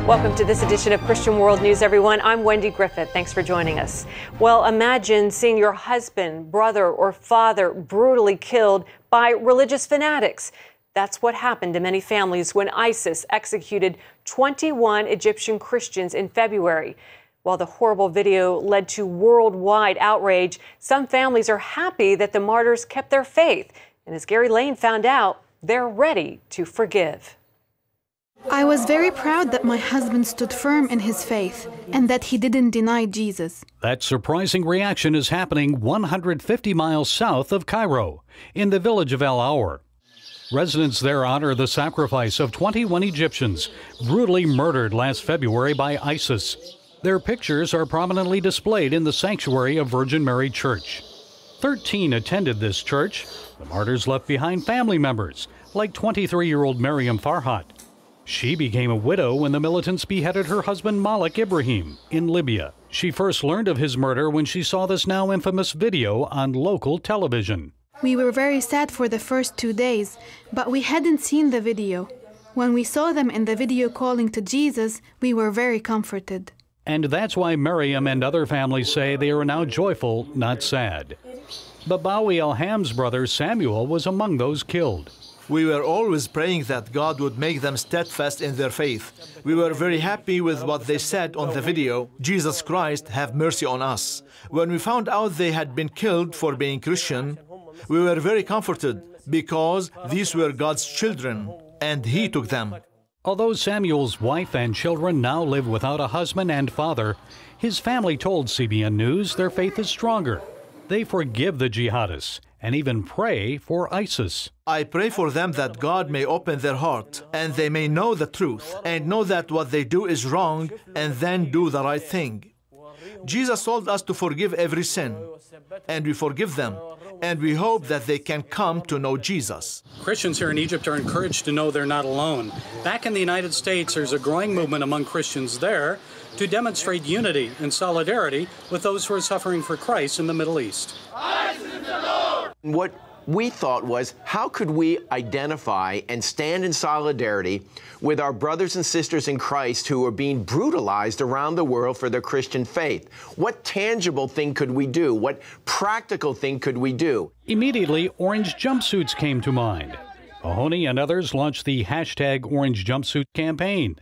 Welcome to this edition of Christian World News, everyone. I'm Wendy Griffith. Thanks for joining us. Well, imagine seeing your husband, brother, or father brutally killed by religious fanatics. That's what happened to many families when ISIS executed 21 Egyptian Christians in February. While the horrible video led to worldwide outrage, some families are happy that the martyrs kept their faith. And as Gary Lane found out, they're ready to forgive. I was very proud that my husband stood firm in his faith and that he didn't deny Jesus. That surprising reaction is happening 150 miles south of Cairo, in the village of El Aour. Residents there honor the sacrifice of 21 Egyptians brutally murdered last February by ISIS. Their pictures are prominently displayed in the sanctuary of Virgin Mary Church. 13 attended this church. The martyrs left behind family members, like 23-year-old Mariam Farhat. She became a widow when the militants beheaded her husband Malik Ibrahim in Libya. She first learned of his murder when she saw this now infamous video on local television. We were very sad for the first 2 days, but we hadn't seen the video. When we saw them in the video calling to Jesus, we were very comforted. And that's why Miriam and other families say they are now joyful, not sad. Babawi Elham's brother Samuel was among those killed. We were always praying that God would make them steadfast in their faith. We were very happy with what they said on the video, "Jesus Christ, have mercy on us." When we found out they had been killed for being Christian, we were very comforted because these were God's children and He took them. Although Samuel's wife and children now live without a husband and father, his family told CBN News their faith is stronger. They forgive the jihadists and even pray for ISIS. I pray for them that God may open their heart and they may know the truth and know that what they do is wrong and then do the right thing. Jesus told us to forgive every sin, and we forgive them, and we hope that they can come to know Jesus. Christians here in Egypt are encouraged to know they're not alone. Back in the United States, there's a growing movement among Christians there to demonstrate unity and solidarity with those who are suffering for Christ in the Middle East. What we thought was, how could we identify and stand in solidarity with our brothers and sisters in Christ who are being brutalized around the world for their Christian faith? What tangible thing could we do? What practical thing could we do? Immediately, orange jumpsuits came to mind. Mahoney and others launched the #Orange Jumpsuit campaign.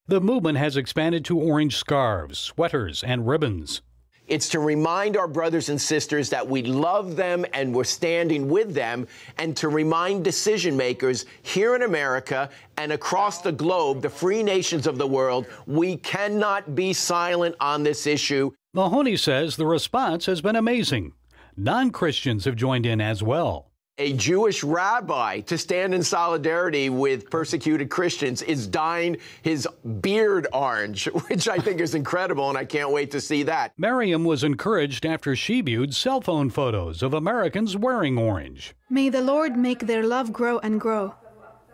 The movement has expanded to orange scarves, sweaters, and ribbons. It's to remind our brothers and sisters that we love them and we're standing with them, and to remind decision makers here in America and across the globe, the free nations of the world, we cannot be silent on this issue. Mahoney says the response has been amazing. Non-Christians have joined in as well. A Jewish rabbi to stand in solidarity with persecuted Christians is dyeing his beard orange, which I think is incredible, and I can't wait to see that. Miriam was encouraged after she viewed cell phone photos of Americans wearing orange. May the Lord make their love grow and grow.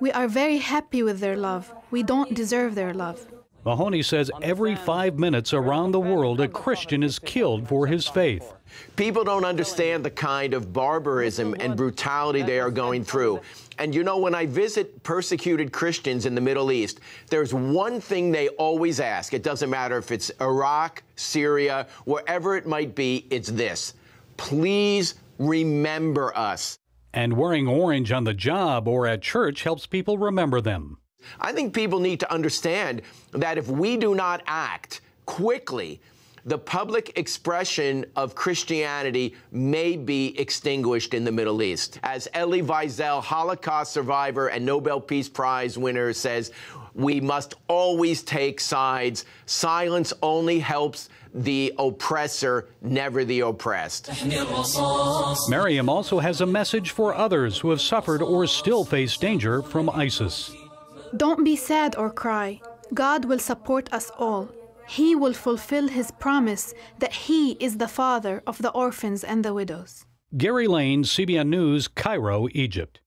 We are very happy with their love. We don't deserve their love. Mahoney says every 5 minutes around the world a Christian is killed for his faith. People don't understand the kind of barbarism and brutality they are going through. And you know, when I visit persecuted Christians in the Middle East, there's one thing they always ask. It doesn't matter if it's Iraq, Syria, wherever it might be, it's this: please remember us. And wearing orange on the job or at church helps people remember them. I think people need to understand that if we do not act quickly, the public expression of Christianity may be extinguished in the Middle East. As Elie Wiesel, Holocaust survivor and Nobel Peace Prize winner, says, we must always take sides. Silence only helps the oppressor, never the oppressed. Miriam also has a message for others who have suffered or still face danger from ISIS. Don't be sad or cry. God will support us all. He will fulfill His promise that He is the father of the orphans and the widows. Gary Lane, CBN News, Cairo, Egypt.